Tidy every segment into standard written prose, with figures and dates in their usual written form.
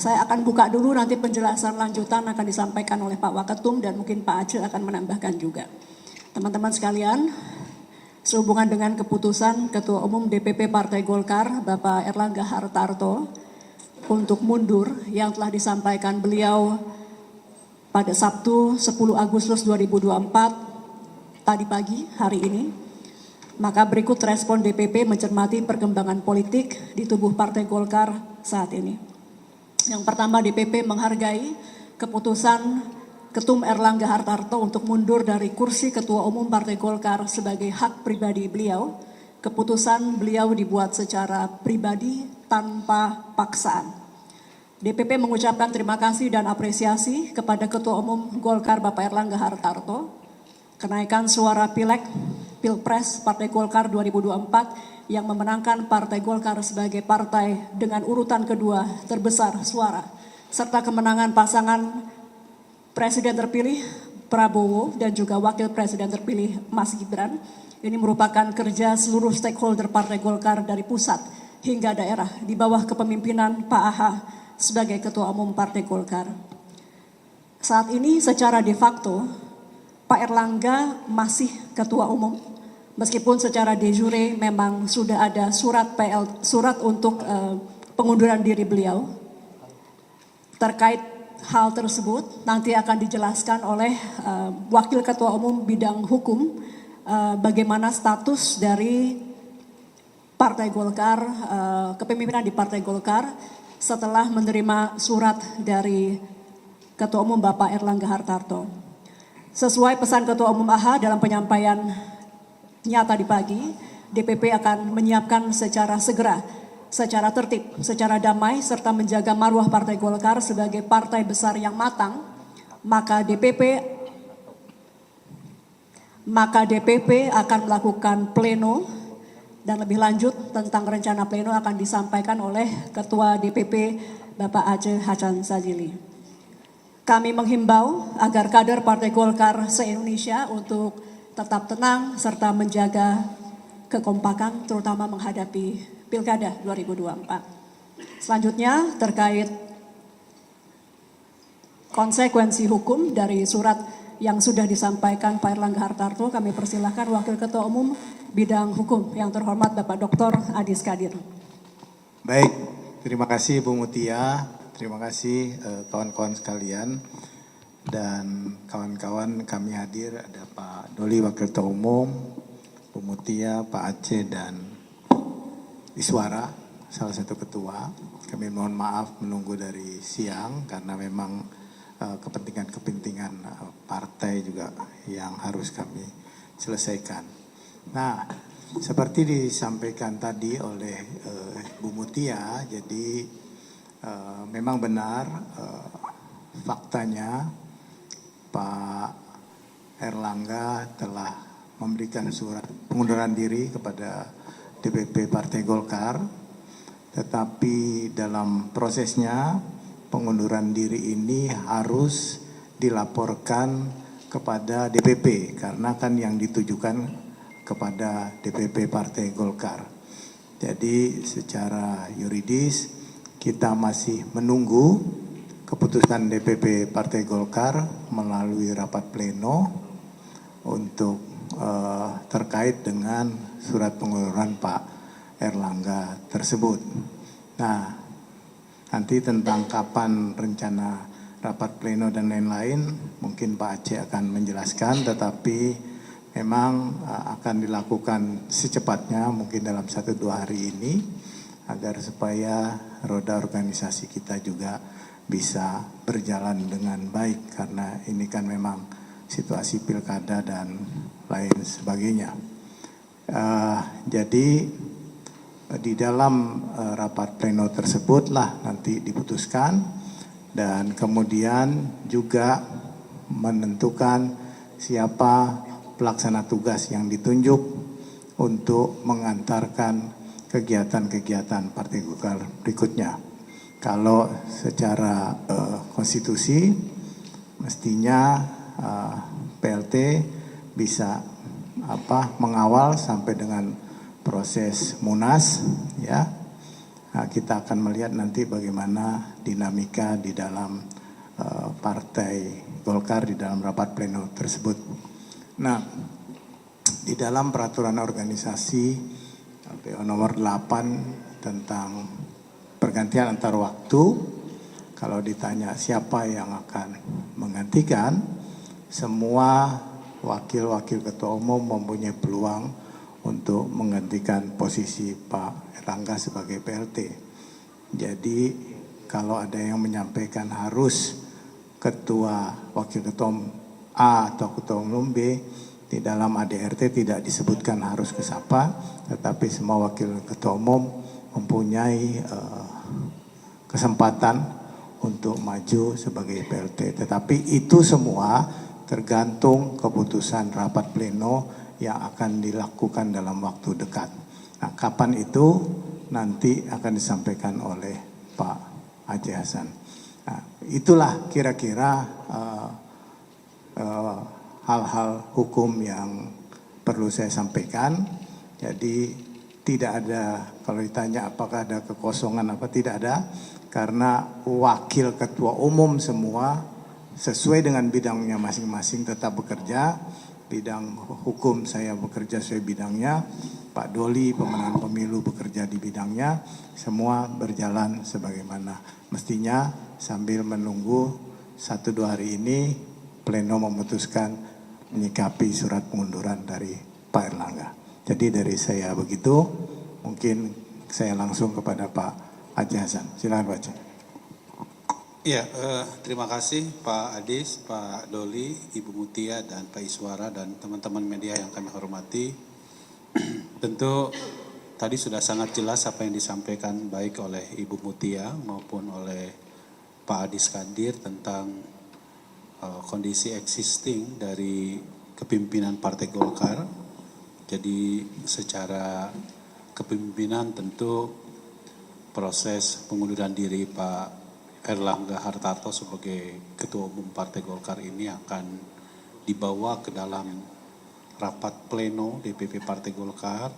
Saya akan buka dulu, nanti penjelasan lanjutan akan disampaikan oleh Pak Waketum dan mungkin Pak Aceh akan menambahkan juga. Teman-teman sekalian, sehubungan dengan keputusan Ketua Umum DPP Partai Golkar, Bapak Erlangga Hartarto, untuk mundur yang telah disampaikan beliau pada Sabtu 10 Agustus 2024, tadi pagi, hari ini, maka berikut respon DPP mencermati perkembangan politik di tubuh Partai Golkar saat ini. Yang pertama, DPP menghargai keputusan Ketum Erlangga Hartarto untuk mundur dari kursi Ketua Umum Partai Golkar sebagai hak pribadi beliau. Keputusan beliau dibuat secara pribadi tanpa paksaan. DPP mengucapkan terima kasih dan apresiasi kepada Ketua Umum Golkar Bapak Erlangga Hartarto. Kenaikan suara Pileg, Pilpres Partai Golkar 2024 yang memenangkan Partai Golkar sebagai partai dengan urutan kedua terbesar suara, serta kemenangan pasangan Presiden terpilih Prabowo dan juga Wakil Presiden terpilih Mas Gibran. Ini merupakan kerja seluruh stakeholder Partai Golkar dari pusat hingga daerah di bawah kepemimpinan Pak AHA sebagai Ketua Umum Partai Golkar. Saat ini secara de facto Pak Erlangga masih Ketua Umum, meskipun secara de jure memang sudah ada surat untuk pengunduran diri beliau. Terkait hal tersebut nanti akan dijelaskan oleh Wakil Ketua Umum Bidang Hukum bagaimana status dari Partai Golkar, kepemimpinan di Partai Golkar setelah menerima surat dari Ketua Umum Bapak Erlangga Hartarto. Sesuai pesan Ketua Umum AHA dalam penyampaian nyata di pagi, DPP akan menyiapkan secara segera, secara tertib, secara damai, serta menjaga marwah Partai Golkar sebagai partai besar yang matang, maka DPP akan melakukan pleno, dan lebih lanjut tentang rencana pleno akan disampaikan oleh Ketua DPP Bapak Aceh Hasan Sazili. Kami menghimbau agar kader Partai Golkar se-Indonesia untuk tetap tenang serta menjaga kekompakan terutama menghadapi Pilkada 2024. Selanjutnya terkait konsekuensi hukum dari surat yang sudah disampaikan Pak Erlangga Hartarto, kami persilahkan Wakil Ketua Umum Bidang Hukum yang terhormat Bapak Dr. Adis Kadir. Baik, terima kasih Bu Mutia, terima kasih kawan-kawan sekalian. Dan kawan-kawan kami hadir, ada Pak Doli Wakil Ketua Umum, Bu Mutia, Pak Aceh, dan Iswara, salah satu ketua. Kami mohon maaf menunggu dari siang karena memang kepentingan-kepentingan partai juga yang harus kami selesaikan. Nah, seperti disampaikan tadi oleh Bu Mutia, jadi memang benar faktanya Pak Erlangga telah memberikan surat pengunduran diri kepada DPP Partai Golkar, tetapi dalam prosesnya pengunduran diri ini harus dilaporkan kepada DPP karena kan yang ditujukan kepada DPP Partai Golkar. Jadi secara yuridis kita masih menunggu keputusan DPP Partai Golkar melalui rapat pleno untuk terkait dengan surat pengunduran Pak Erlangga tersebut. Nah, nanti tentang kapan rencana rapat pleno dan lain-lain mungkin Pak Aceh akan menjelaskan, tetapi memang akan dilakukan secepatnya mungkin dalam 1-2 hari ini agar supaya roda organisasi kita juga bisa berjalan dengan baik karena ini kan memang situasi pilkada dan lain sebagainya. Jadi di dalam rapat pleno tersebutlah nanti diputuskan dan kemudian juga menentukan siapa pelaksana tugas yang ditunjuk untuk mengantarkan kegiatan-kegiatan Partai Golkar berikutnya. Kalau secara konstitusi mestinya PLT bisa mengawal sampai dengan proses Munas, ya, Nah, kita akan melihat nanti bagaimana dinamika di dalam Partai Golkar di dalam rapat pleno tersebut. Nah, di dalam peraturan organisasi PO nomor 8 tentang pergantian antar waktu, kalau ditanya siapa yang akan menggantikan, semua wakil-wakil ketua umum mempunyai peluang untuk menggantikan posisi Pak Erlangga sebagai PLT. Jadi kalau ada yang menyampaikan harus ketua wakil ketua umum A atau ketua umum B, di dalam ADRT tidak disebutkan harus ke siapa, tetapi semua wakil ketua umum mempunyai kesempatan untuk maju sebagai PLT. Tetapi itu semua tergantung keputusan rapat pleno yang akan dilakukan dalam waktu dekat. Nah, kapan itu nanti akan disampaikan oleh Pak Aceh Hasan. Nah, itulah kira-kira hal-hal hukum yang perlu saya sampaikan. Jadi tidak ada, kalau ditanya apakah ada kekosongan apa, tidak ada. Karena wakil ketua umum semua sesuai dengan bidangnya masing-masing tetap bekerja. Bidang hukum saya bekerja sesuai bidangnya. Pak Doli pemenang pemilu bekerja di bidangnya. Semua berjalan sebagaimana mestinya sambil menunggu 1-2 hari ini pleno memutuskan menyikapi surat pengunduran dari Pak Erlangga. Jadi dari saya begitu, mungkin saya langsung kepada Pak Aceh Hasan. Silakan Pak Aceh. Ya, terima kasih Pak Adis, Pak Doli, Ibu Mutia, dan Pak Iswara, dan teman-teman media yang kami hormati. Tentu tadi sudah sangat jelas apa yang disampaikan baik oleh Ibu Mutia maupun oleh Pak Adis Kadir tentang kondisi existing dari kepimpinan Partai Golkar. Jadi secara kepemimpinan tentu proses pengunduran diri Pak Erlangga Hartarto sebagai Ketua Umum Partai Golkar ini akan dibawa ke dalam rapat pleno DPP Partai Golkar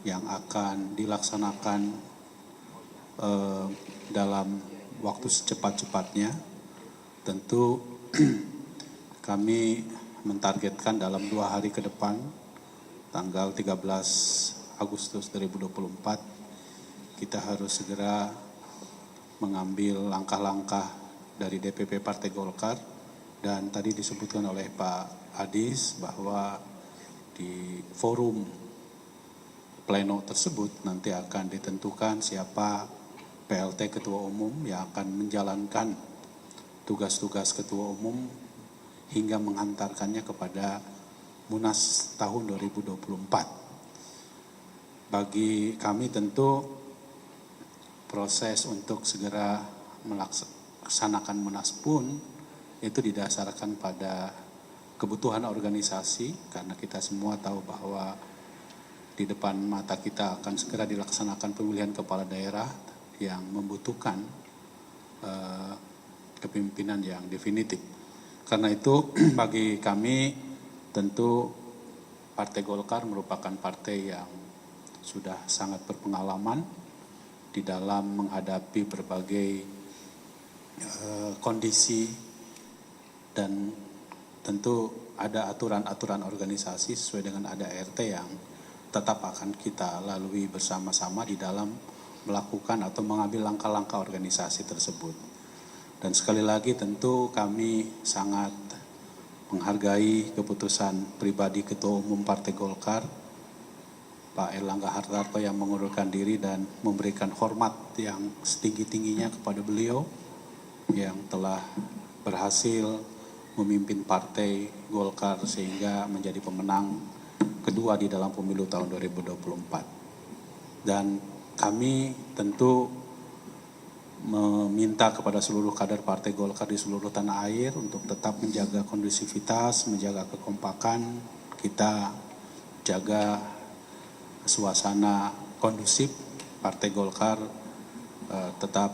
yang akan dilaksanakan dalam waktu secepat-cepatnya. Tentu kami mentargetkan dalam 2 hari ke depan, tanggal 13 Agustus 2024, kita harus segera mengambil langkah-langkah dari DPP Partai Golkar. Dan tadi disebutkan oleh Pak Adis bahwa di forum pleno tersebut nanti akan ditentukan siapa PLT Ketua Umum yang akan menjalankan tugas-tugas Ketua Umum hingga menghantarkannya kepada Munas tahun 2024. Bagi kami tentu proses untuk segera melaksanakan Munas pun itu didasarkan pada kebutuhan organisasi, karena kita semua tahu bahwa di depan mata kita akan segera dilaksanakan pemilihan kepala daerah yang membutuhkan kepemimpinan yang definitif. Karena itu bagi kami tentu Partai Golkar merupakan partai yang sudah sangat berpengalaman di dalam menghadapi berbagai kondisi, dan tentu ada aturan-aturan organisasi sesuai dengan ADART yang tetap akan kita lalui bersama-sama di dalam melakukan atau mengambil langkah-langkah organisasi tersebut. Dan sekali lagi tentu kami sangat menghargai keputusan pribadi Ketua Umum Partai Golkar Pak Erlangga Hartarto yang mengundurkan diri, dan memberikan hormat yang setinggi-tingginya kepada beliau yang telah berhasil memimpin Partai Golkar sehingga menjadi pemenang kedua di dalam pemilu tahun 2024. Dan kami tentu meminta kepada seluruh kader Partai Golkar di seluruh tanah air untuk tetap menjaga kondusivitas, menjaga kekompakan, kita jaga suasana kondusif. Partai Golkar tetap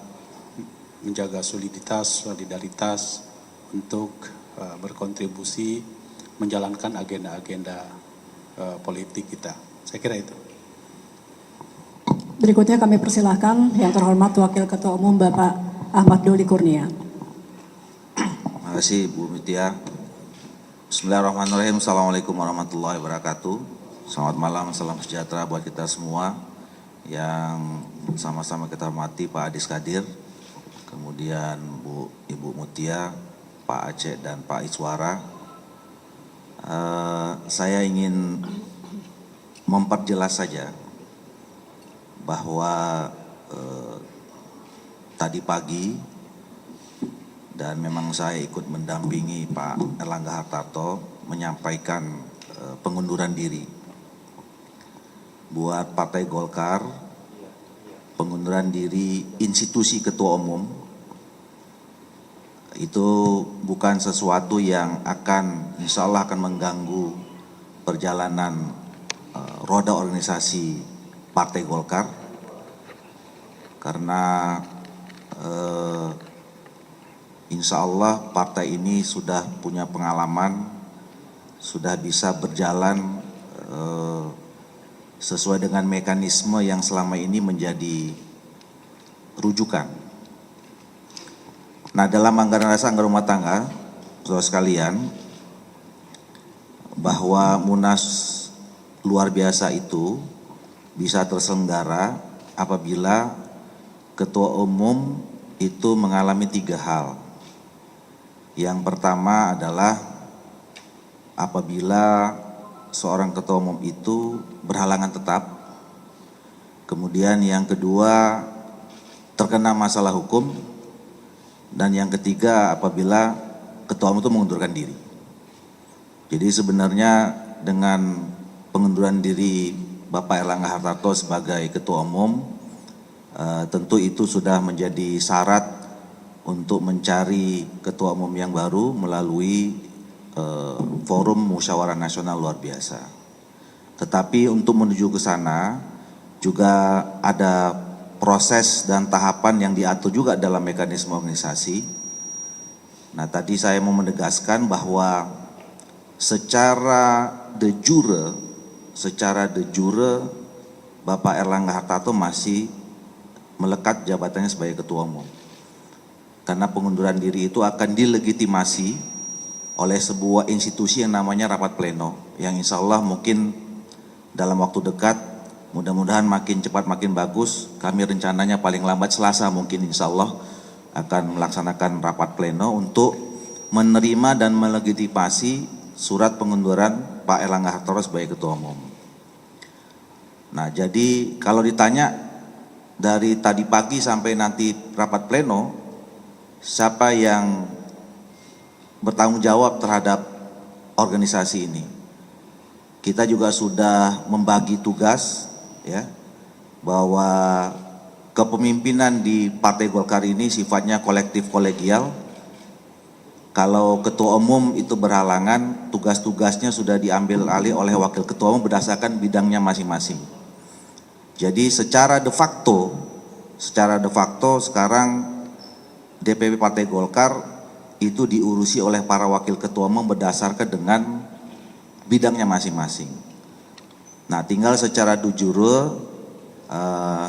menjaga soliditas, solidaritas untuk berkontribusi menjalankan agenda-agenda politik kita. Saya kira itu. Berikutnya kami persilahkan yang terhormat Wakil Ketua Umum Bapak Ahmad Doli Kurnia. Terima kasih Bu Mutia. Bismillahirrahmanirrahim. Assalamualaikum warahmatullahi wabarakatuh. Selamat malam, salam sejahtera buat kita semua yang sama-sama kita hormati Pak Adis Kadir, kemudian Ibu Mutia, Pak Aceh dan Pak Iswara. Saya ingin memperjelas saja bahwa tadi pagi dan memang saya ikut mendampingi Pak Erlangga Hartarto menyampaikan pengunduran diri. Buat Partai Golkar, pengunduran diri institusi ketua umum itu bukan sesuatu yang insya Allah akan mengganggu perjalanan roda organisasi Partai Golkar, karena insya Allah partai ini sudah punya pengalaman, sudah bisa berjalan sesuai dengan mekanisme yang selama ini menjadi rujukan. Nah, dalam anggaran dasar anggaran rumah tangga, saudara sekalian, bahwa Munas luar biasa itu bisa terselenggara apabila ketua umum itu mengalami 3 hal. Yang pertama adalah apabila seorang ketua umum itu berhalangan tetap. Kemudian yang kedua, terkena masalah hukum. Dan yang ketiga, apabila ketua umum itu mengundurkan diri. Jadi sebenarnya dengan pengunduran diri Bapak Erlangga Hartarto sebagai ketua umum, tentu itu sudah menjadi syarat untuk mencari ketua umum yang baru melalui forum musyawarah nasional luar biasa. Tetapi untuk menuju ke sana juga ada proses dan tahapan yang diatur juga dalam mekanisme organisasi. Nah, tadi saya mau menegaskan bahwa secara de jure Bapak Erlangga Hartarto masih melekat jabatannya sebagai ketua umum. Karena pengunduran diri itu akan dilegitimasi oleh sebuah institusi yang namanya rapat pleno, yang insya Allah mungkin dalam waktu dekat, mudah-mudahan makin cepat makin bagus. Kami rencananya paling lambat Selasa mungkin insya Allah akan melaksanakan rapat pleno untuk menerima dan melegitimasi surat pengunduran Pak Erlangga Hartarto sebagai ketua umum. Nah, jadi kalau ditanya dari tadi pagi sampai nanti rapat pleno, siapa yang bertanggung jawab terhadap organisasi ini? Kita juga sudah membagi tugas, ya, bahwa kepemimpinan di Partai Golkar ini sifatnya kolektif kolegial. Kalau ketua umum itu berhalangan, tugas-tugasnya sudah diambil alih oleh wakil ketua umum berdasarkan bidangnya masing-masing. Jadi secara de facto sekarang DPP Partai Golkar itu diurusi oleh para wakil ketua umum berdasarkan dengan bidangnya masing-masing. Nah, tinggal secara de jure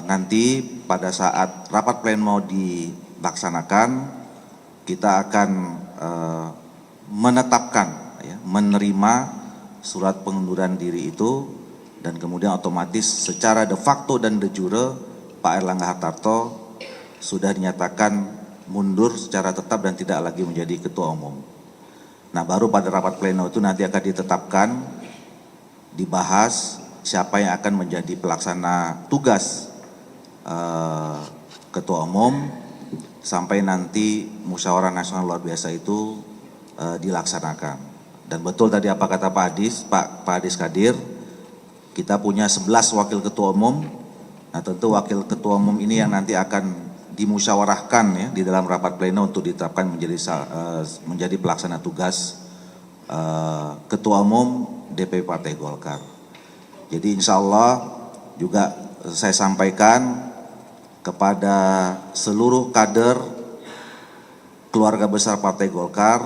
nanti pada saat rapat pleno dilaksanakan, kita akan menetapkan, ya, menerima surat pengunduran diri itu, dan kemudian otomatis secara de facto dan de jure Pak Erlangga Hartarto sudah dinyatakan mundur secara tetap dan tidak lagi menjadi ketua umum. Nah, baru pada rapat pleno itu nanti akan ditetapkan, dibahas siapa yang akan menjadi pelaksana tugas ketua umum sampai nanti musyawarah nasional luar biasa itu dilaksanakan. Dan betul tadi apa kata Pak Adis Kadir, kita punya 11 wakil ketua umum. Nah, tentu wakil ketua umum ini yang nanti akan dimusyawarahkan, ya, di dalam rapat pleno untuk ditetapkan menjadi pelaksana tugas ketua umum DPP Partai Golkar. Jadi insya Allah juga saya sampaikan kepada seluruh kader keluarga besar Partai Golkar,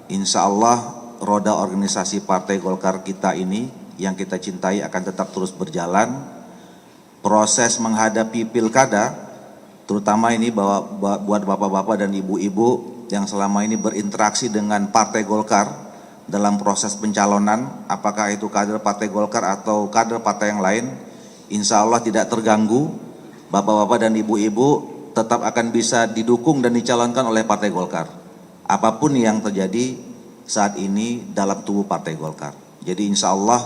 insya Allah roda organisasi Partai Golkar kita ini yang kita cintai akan tetap terus berjalan. proses menghadapi pilkada, terutama ini buat bapak-bapak dan ibu-ibu yang selama ini berinteraksi dengan Partai Golkar dalam proses pencalonan, apakah itu kader Partai Golkar atau kader partai yang lain, insya Allah tidak terganggu. Bapak-bapak dan ibu-ibu tetap akan bisa didukung dan dicalonkan oleh Partai Golkar. Apapun yang terjadi saat ini dalam tubuh Partai Golkar. Jadi insya Allah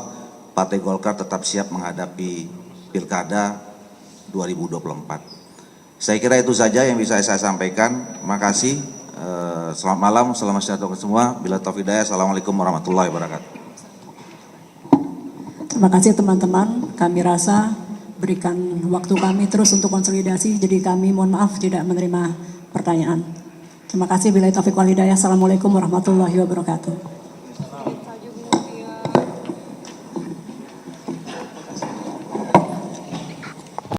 Partai Golkar tetap siap menghadapi Pilkada 2024. Saya kira itu saja yang bisa saya sampaikan. Makasih. Selamat malam, selamat sejahtera semua. Bila taufiq hidayah, assalamualaikum warahmatullahi wabarakatuh. Terima kasih teman-teman. Kami rasa berikan waktu kami terus untuk konsolidasi. Jadi kami mohon maaf tidak menerima pertanyaan. Terima kasih. Bila taufiq wal hidayah. Assalamualaikum warahmatullahi wabarakatuh.